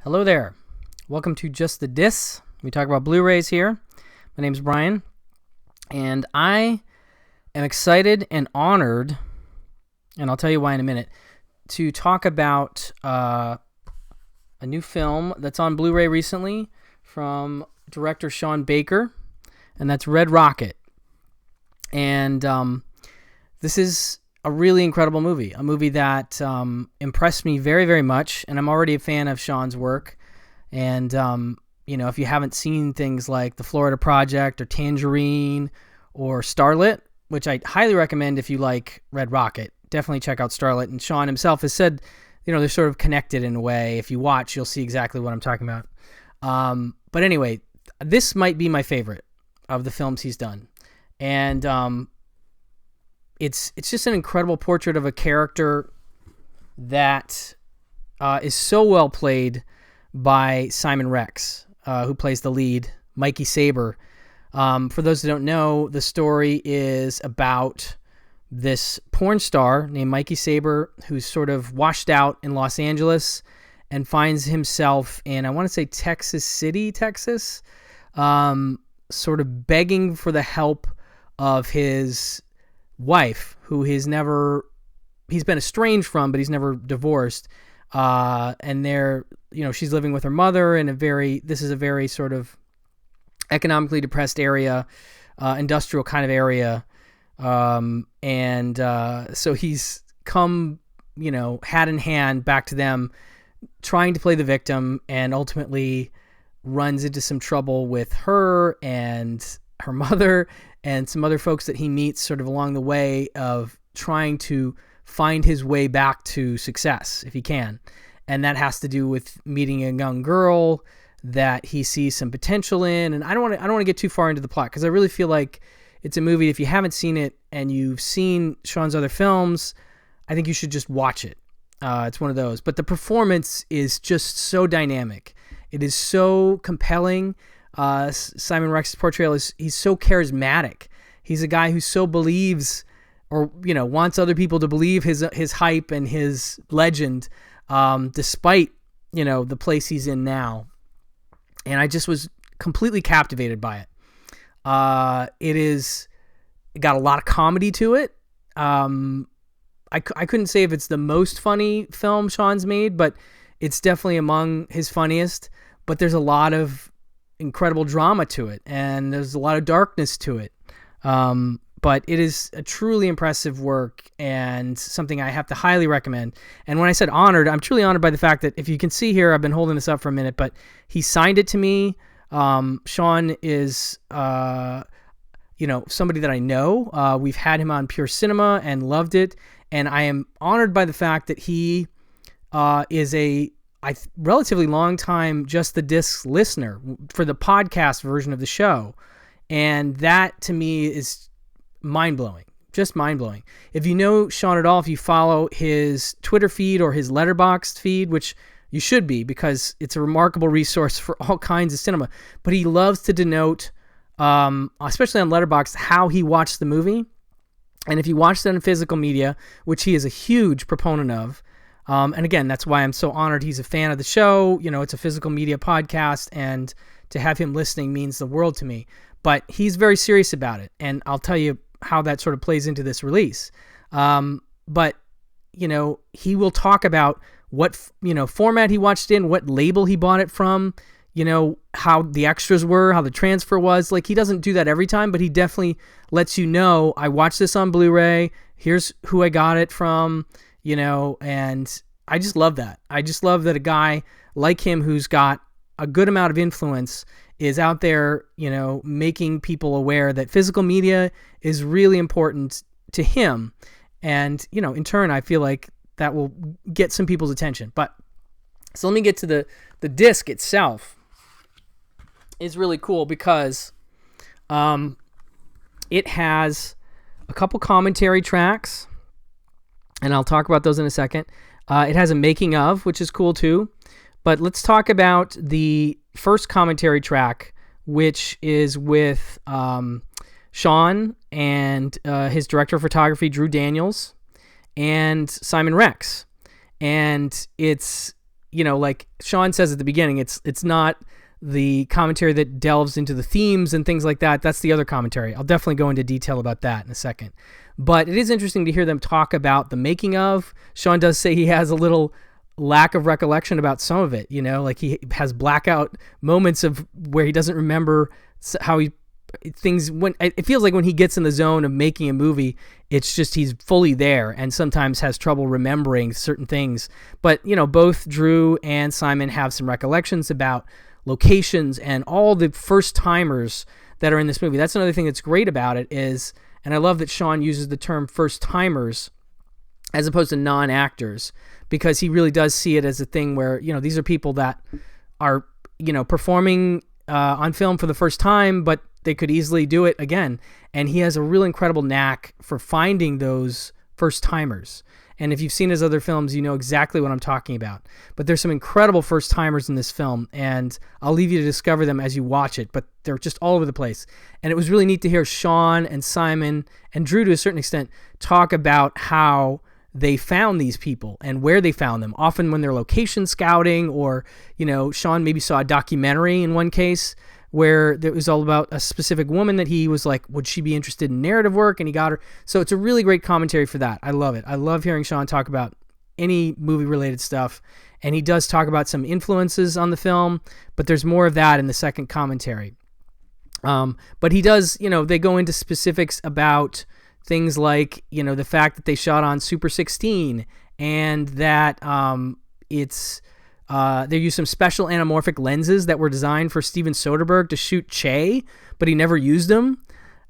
Hello there. Welcome to Just the Dis. We talk about Blu-rays here. My name's Brian, and I am excited and honored, and I'll tell you why in a minute, to talk about a new film that's on Blu-ray recently from director Sean Baker, and that's Red Rocket. And this is a really incredible movie, a movie that impressed me very, very much, and I'm already a fan of Sean's work. And, if you haven't seen things like The Florida Project or Tangerine or Starlet, which I highly recommend if you like Red Rocket, definitely check out Starlet. And Sean himself has said, they're sort of connected in a way. If you watch, you'll see exactly what I'm talking about. But anyway, this might be my favorite of the films he's done. And it's just an incredible portrait of a character that is so well played by Simon Rex, who plays the lead, Mikey Saber. For those who don't know, the story is about this porn star named Mikey Saber who's sort of washed out in Los Angeles and finds himself in, I want to say Texas City, Texas, sort of begging for the help of his wife, who he's been estranged from, but he's never divorced. And she's living with her mother in this is a very sort of economically depressed area, industrial kind of area. So he's come, hat in hand back to them, trying to play the victim, and ultimately runs into some trouble with her and her mother and some other folks that he meets sort of along the way of trying to find his way back to success if he can. And that has to do with meeting a young girl that he sees some potential in. And I don't want to get too far into the plot, because I really feel like it's a movie, if you haven't seen it and you've seen Sean's other films, I think you should just watch it. It's one of those. But the performance is just so dynamic. It is so compelling. Simon Rex's portrayal he's so charismatic. He's a guy who so believes, or wants other people to believe his hype and his legend, despite the place he's in now. And I just was completely captivated by it. It got a lot of comedy to it. I couldn't say if it's the most funny film Sean's made, but it's definitely among his funniest. But there's a lot of incredible drama to it, and there's a lot of darkness to it. But it is a truly impressive work and something I have to highly recommend. And when I said honored, I'm truly honored by the fact that, if you can see here, I've been holding this up for a minute, but he signed it to me. Sean is, somebody that I know. We've had him on Pure Cinema and loved it. And I am honored by the fact that he is a relatively long time Just the Discs listener for the podcast version of the show. And that to me is mind-blowing, just mind-blowing. If you know Sean at all, if you follow his Twitter feed or his Letterboxd feed, which you should be, because it's a remarkable resource for all kinds of cinema, but he loves to denote, especially on Letterboxd, how he watched the movie. And if you watch that in physical media, which he is a huge proponent of, and again, that's why I'm so honored he's a fan of the show. It's a physical media podcast, and to have him listening means the world to me. But he's very serious about it, and I'll tell you how that sort of plays into this release. But he will talk about what format he watched in, what label he bought it from, how the extras were, how the transfer was. Like, he doesn't do that every time, but he definitely lets you know, I watched this on Blu-ray, here's who I got it from, and I just love that. I just love that a guy like him, who's got a good amount of influence, is out there, making people aware that physical media is really important to him. And, in turn, I feel like that will get some people's attention. But so let me get to the disc itself. Is really cool because it has a couple commentary tracks, and I'll talk about those in a second. It has a making of, which is cool too. But let's talk about the first commentary track, which is with Sean and his director of photography, Drew Daniels, and Simon Rex. And it's like Sean says at the beginning, it's not the commentary that delves into the themes and things like that. That's the other commentary. I'll definitely go into detail about that in a second. But it is interesting to hear them talk about the making of. Sean does say he has a little lack of recollection about some of it, like he has blackout moments of where he doesn't remember how things, when it feels like when he gets in the zone of making a movie, it's just he's fully there and sometimes has trouble remembering certain things. But both Drew and Simon have some recollections about locations and all the first timers that are in this movie. That's another thing that's great about it is, and I love that Sean uses the term first timers as opposed to non-actors, because he really does see it as a thing where, these are people that are, performing on film for the first time, but they could easily do it again. And he has a real incredible knack for finding those first timers. And if you've seen his other films, you know exactly what I'm talking about. But there's some incredible first timers in this film, and I'll leave you to discover them as you watch it, but they're just all over the place. And it was really neat to hear Sean and Simon and Drew, to a certain extent, talk about how they found these people and where they found them, often when they're location scouting, or, Sean maybe saw a documentary in one case where it was all about a specific woman that he was like, would she be interested in narrative work? And he got her. So it's a really great commentary for that. I love it. I love hearing Sean talk about any movie related stuff. And he does talk about some influences on the film, but there's more of that in the second commentary. But he does, they go into specifics about things like, the fact that they shot on Super 16 and that they used some special anamorphic lenses that were designed for Steven Soderbergh to shoot Che, but he never used them.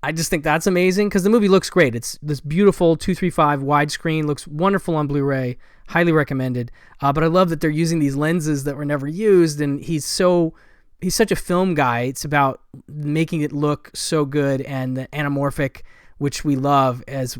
I just think that's amazing because the movie looks great. It's this beautiful 235 widescreen, looks wonderful on Blu-ray, highly recommended. But I love that they're using these lenses that were never used, and he's such a film guy. It's about making it look so good, and the anamorphic, which we love as,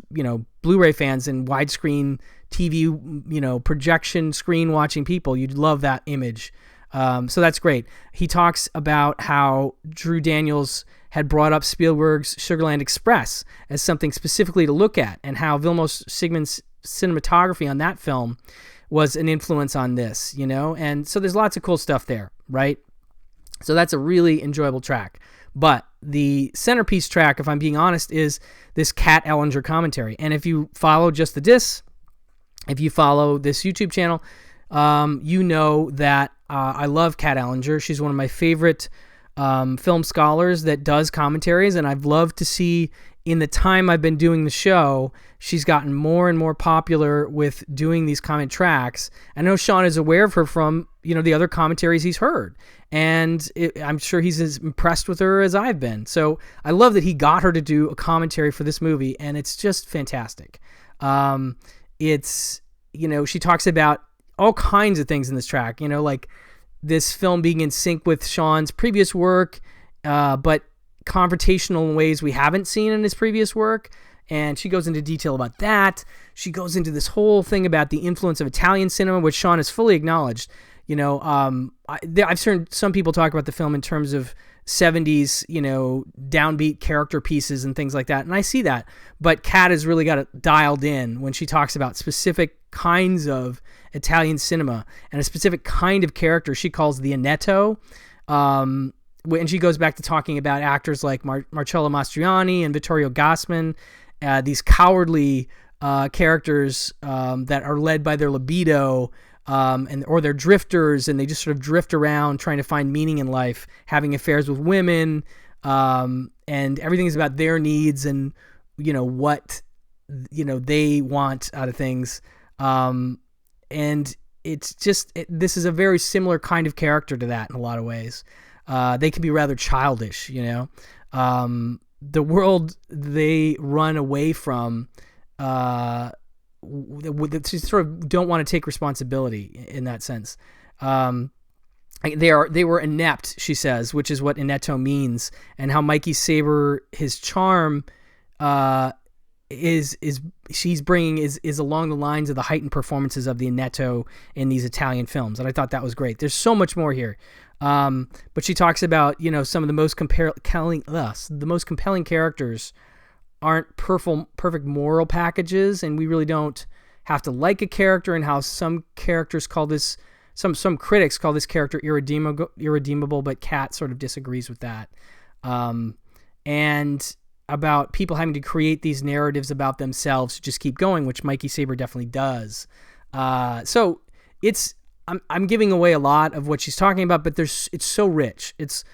Blu-ray fans and widescreen TV, projection screen watching people. You'd love that image. So that's great. He talks about how Drew Daniels had brought up Spielberg's Sugarland Express as something specifically to look at, and how Vilmos Sigmund's cinematography on that film was an influence on this, and so there's lots of cool stuff there, right? So that's a really enjoyable track. But the centerpiece track, if I'm being honest, is this Kat Ellinger commentary. And if you follow Just the Dis, if you follow this YouTube channel, you know that I love Kat Ellinger. She's one of my favorite film scholars that does commentaries, and I've loved to see in the time I've been doing the show, she's gotten more and more popular with doing these comment tracks. I know Sean is aware of her from, the other commentaries he's heard. And I'm sure he's as impressed with her as I've been. So I love that he got her to do a commentary for this movie, and it's just fantastic. She talks about all kinds of things in this track, like this film being in sync with Sean's previous work, but confrontational in ways we haven't seen in his previous work. And she goes into detail about that. She goes into this whole thing about the influence of Italian cinema, which Sean has fully acknowledged. I've heard some people talk about the film in terms of 70s, downbeat character pieces and things like that. And I see that. But Kat has really got it dialed in when she talks about specific kinds of Italian cinema and a specific kind of character she calls the Annetto. And she goes back to talking about actors like Marcello Mastroianni and Vittorio Gassman, these cowardly characters that are led by their libido, or they're drifters, and they just sort of drift around trying to find meaning in life, having affairs with women, and everything is about their needs and what they want out of things, and it's just this is a very similar kind of character to that in a lot of ways. They can be rather childish, the world they run away from, they sort of don't want to take responsibility in that sense. They were inept, she says, which is what inetto means, and how Mikey Saber, his charm, she's bringing is along the lines of the heightened performances of the inetto in these Italian films, and I thought that was great. There's so much more here. But she talks about, some of the most compelling characters aren't perfect moral packages, and we really don't have to like a character, and how some characters call this some critics call this character irredeemable, but Kat sort of disagrees with that. And about people having to create these narratives about themselves to just keep going, which Mikey Saber definitely does. So I'm giving away a lot of what she's talking about, but it's so rich. It's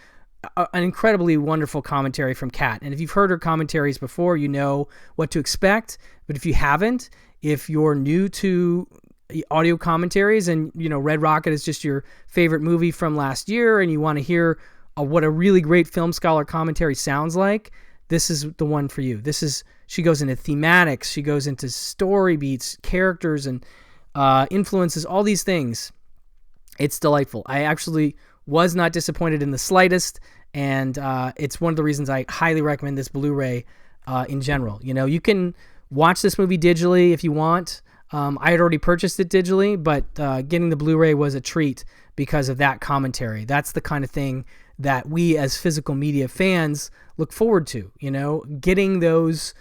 an incredibly wonderful commentary from Kat. And if you've heard her commentaries before, you know what to expect. But if you haven't, if you're new to audio commentaries and, Red Rocket is just your favorite movie from last year and you want to hear what a really great film scholar commentary sounds like, this is the one for you. She goes into thematics, she goes into story beats, characters, and influences, all these things. It's delightful. I actually was not disappointed in the slightest, and it's one of the reasons I highly recommend this Blu-ray in general. You can watch this movie digitally if you want. I had already purchased it digitally, but getting the Blu-ray was a treat because of that commentary. That's the kind of thing that we as physical media fans look forward to, getting those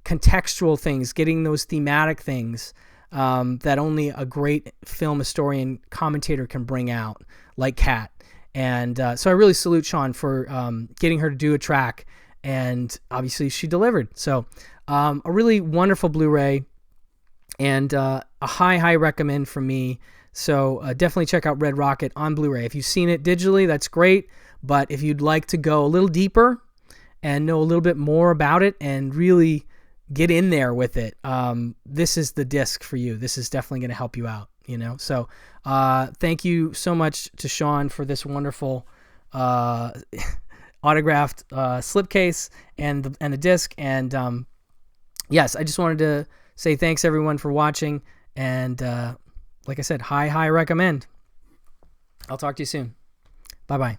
contextual things, getting those thematic things that only a great film historian commentator can bring out, like Kat. And so I really salute Sean for getting her to do a track, and obviously she delivered. So a really wonderful Blu-ray, and a high recommend from me. So definitely check out Red Rocket on Blu-ray. If you've seen it digitally, that's great. But if you'd like to go a little deeper and know a little bit more about it and really get in there with it, this is the disc for you. This is definitely going to help you out, So thank you so much to Sean for this wonderful autographed slipcase and the disc. And yes, I just wanted to say thanks everyone for watching. And like I said, high recommend. I'll talk to you soon. Bye-bye.